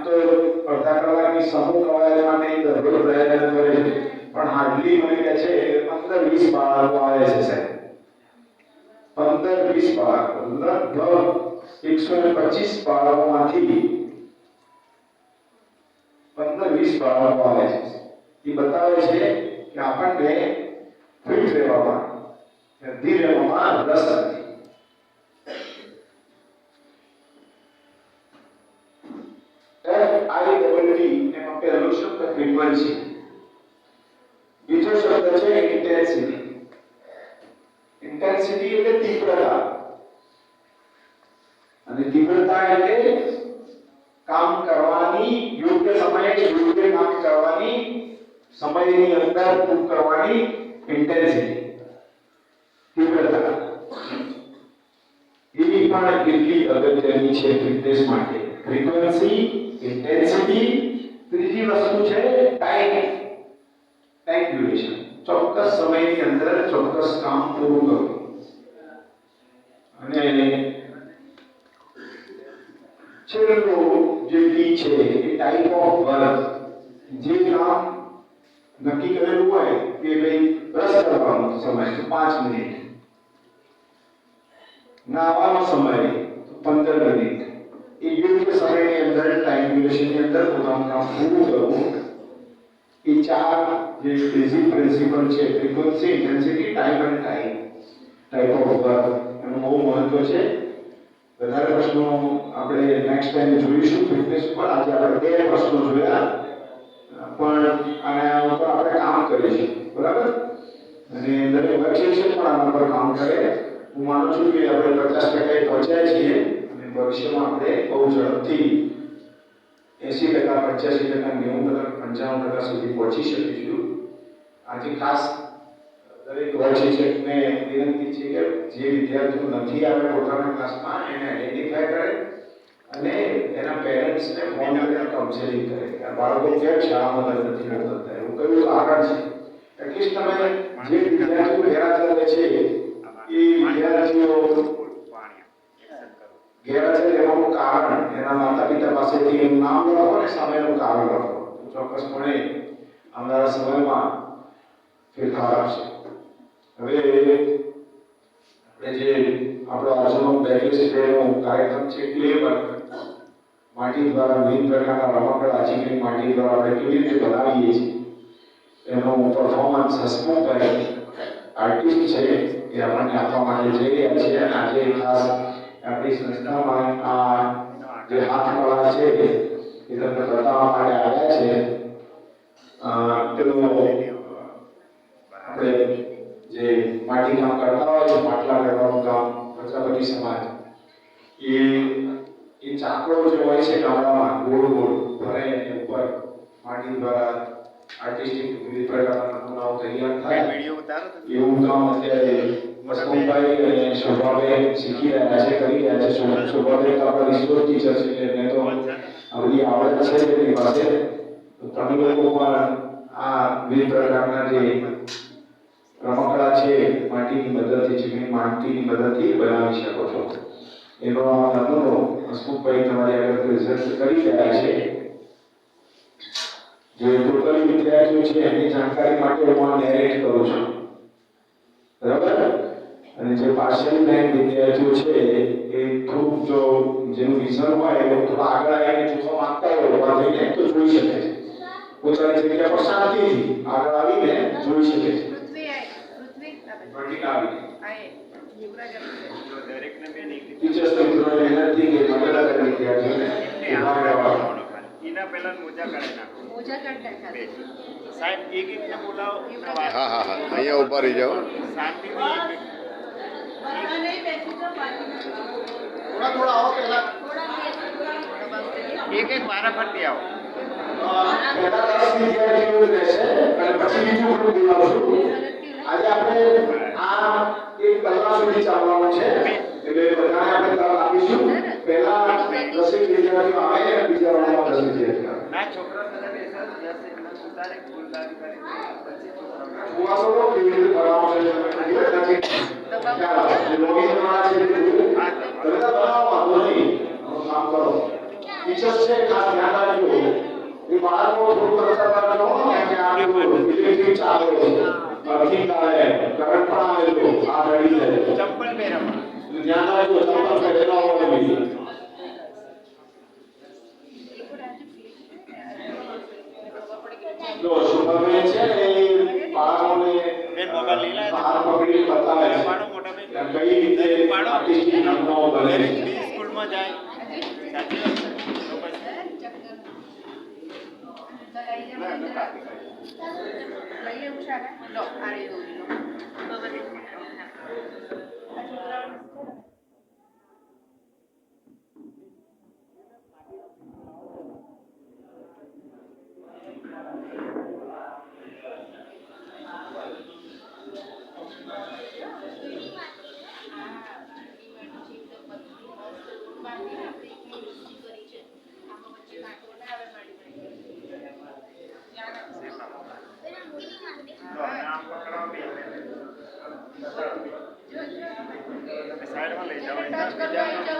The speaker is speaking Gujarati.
તો અડધા કલાકની સમૂહ કવાયત માટે દરરોજ પ્રયત્ન કરે છે, પણ હાર્ડલી મને કહે છે 15-20 બાળકો આવે છે સાહેબ. 15-20 બાળકો, લગભગ 125 બાળકોમાંથી 15-20 બાળકો આવે છે. એ બતાવે છે કે આપણને ફિટ રહેવામાં, હેલ્ધી રહેવામાં રસ નથી. FITT એમાં પહેલો શબ્દ ફ્રીક્વન્સી, બીજો શબ્દ છે ઇન્ટેન્સિટી. ઇન્ટેન્સિટી એટલે તીવ્રતા, અને તીવ્રતા એટલે કામ કરવાની, યોગ્ય સમયે યોગ્ય કામ કરવાની, સમયની અંદર પૂર્ણ કરવાની ઇન્ટેન્સિટી, તીવ્રતા. એ પણ એટલી અગત્યની છે ફિટનેસ માટે. ફ્રીક્વન્સી, ઇન્ટેન્સિટી, ત્રીજી વસ્તુ છે ટાઈમ ડ્યુરેશન. ચોક્કસ સમયની અંદર ચોક્કસ કામ પૂરું કરવું. અને છેલ્લો જે ટી છે એ ટાઈપ ઓફ વર્ક. જે કામ નક્કી કરેલું હોય કે ભાઈ બ્રશ કરવાનો સમય તો 5 મિનિટ, નાવાનો સમય 15 મિનિટ, એ યોગ્ય સમયની અંદર ટાઈમ ડ્યુરેશનની અંદર પોતાનું કામ પૂરું કરવું. એ ચાર જે બેઝિક પ્રિન્સિપલ છે, ફ્રીક્વન્સી, ઇન્ટેન્સિટી, ટાઈમ અને ટાઈપ ઓફ વર્ક, એનું બહુ મહત્વ છે. વધારે પ્રશ્નો આપણે નેક્સ્ટ ટાઈમ જોઈશું ફિટનેસ પર. આજે આપણે 2 પ્રશ્નો જોયા, પણ આના ઉપર આપણે કામ કરીશું, બરાબર? અને દરેક વચ્ચે પણ આના પર કામ કરે. હું માનું છું કે આપણે 50% પહોંચ્યા છીએ અને ભવિષ્યમાં આપણે બહુ ઝડપથી 80%, 85%, 90%, 95% સુધી પહોંચી શકીશું. આજે ખાસ દરેક શિક્ષકને વિનંતી છે કે જે વિદ્યાર્થીઓ નથી આવે પોતાના ક્લાસમાં એને આઈડેન્ટિફાય કરે અને એના પેરેન્ટ્સને ફોન કરીને કાઉન્સેલિંગ કરે કે આ બાળકો કેમ શાળામાં નથી મોકલતા, એવું કયું કારણ છે. એટલીસ્ટ તમે જે વિદ્યાર્થીઓ ગેરહાજર રહે છે એ વિદ્યાર્થીઓ ગેરહાજર રહેવાનું કારણ એના માતા પિતા પાસેથી એનું નામ લખો અને સામેનું કારણ લખો. ચોક્કસપણે આવનારા સમયમાં ફેરફાર આવશે. હવે આપણે જે આપણો આજનો બેકલિસ્ટ ડેનો કાર્યક્રમ છે, ક્લે વર્ક, માટી દ્વારા વિવિધ પ્રકારના રમકડા, ચીકણી માટી દ્વારા આપણે કેવી રીતે બનાવીએ છીએ એનું પરફોર્મન્સ હસમુખભાઈ આર્ટિસ્ટ છે એ આપણને આપવા માટે જઈ રહ્યા છે. અને આજે ખાસ આપણી સંસ્થામાં આ જે હાથકળા છે એ તમને બતાવવા માટે આવ્યા છે. પેલો આપણે જે માટી કામ કરતા હોય છે, માટલા કરવાનું કામ, પ્રજાપતિ સમાજ, એ ચાકડો જે હોય છે ગામડામાં ગોળ ગોળ ફરે એની ઉપર માટી દ્વારા આર્ટિસ્ટિક વિવિધ પ્રકારના નમૂનાઓ તૈયાર થાય, એવું કામ અત્યારે હસમુખભાઈ અને શોભાબેન શીખી રહ્યા છે, કરી રહ્યા છે. શોભાબેન તો આપણા રિસોર્સ ટીચર છે એટલે મેં તો આ બધી આવડત છે એમની પાસે. તો તમે લોકો પણ આ વિવિધ પ્રકારના જે રમકડા છે માટીની મદદથી, ચીકણી માટીની મદદથી બનાવી શકો છો. એનો નમૂનો હસમુખભાઈ તમારી આગળ પ્રેઝન્ટ કરી રહ્યા છે. જે ટોટલ વિદ્યાર્થીઓ છે એની જાણકારી માટે હું આ નેરેટ કરું છું, બરાબર? અને જે પાર્શિયલ બ્લાઇન્ડ વિદ્યાર્થીઓ છે એ થોડુંક જો જેનું વિઝન હોય એ થોડા આગળ આવીને જોવા માંગતા હોય ઉભા થઈને તો જોઈ શકે છે. પોતાની જગ્યા પર શાંતિથી આગળ આવીને જોઈ શકે છે. ટીચર્સ મિત્રોને વિનંતી કે મદદ કરે વિદ્યાર્થીઓને ઉભા રહેવા. એના પહેલા મોજા કાઢી નાખો. મોજા કાઢી નાખો સાહેબ, એક એકને બોલાવો. હા હા હા, અહીંયા ઊભા રહી જાઓ. શાંતિથી થોડા આવો પહેલા. એક વારા ફરતી આવો. પહેલા 10 વિદ્યાર્થીઓ રહેશે અને પછી બીજું ગ્રુપ બોલાવશું. આજે આપણે આ 1 કલાક સુધી ચાલવાનું છે એટલે બધાને આપણે તક આપીશું. પહેલા 10 વિદ્યાર્થીઓ આવે અને બીજા રાઉન્ડમાં 10 વિદ્યાર્થીઓ આવે. ના છોકરા બધા બેસા જશે એટલે સુધારે ગુલદારી કરે પછી છોકરા જોવાનો તો કેવી રીતે બનાવવાનો છે નજીક ચાલો લોકેશન વાળા છે બધા બનાવવા વાંધો નહીં કામ કરો. ટીચર્સ છે ખાસ ધ્યાન રાખજો એ બાળકો થોડું કરતા કરજો કે આ ઇલેક્ટ્રિક ચાલે છે અર્થિંગ આવે કરંટ પણ આવેલો આ રડી જાય ચંપલ પહેરવા ધ્યાન રાખજો ચંપલ પહેરેલા હોવા જોઈએ જો શુભમેન છે ને એ બાળકોને બેન મોબાઈલ લઈ લાય બહાર પકડી બતાવે છે પાડો મોટા બેન કઈ રીતે આર્ટિસ્ટિક નમૂનાઓ બને દરેક છે બી સ્કૂલમાં જાય સાચી વાત છે તો પછી ના ના કાપી આમ પકડો બે સાઈડમાં લઈ જાઓ એના બીજા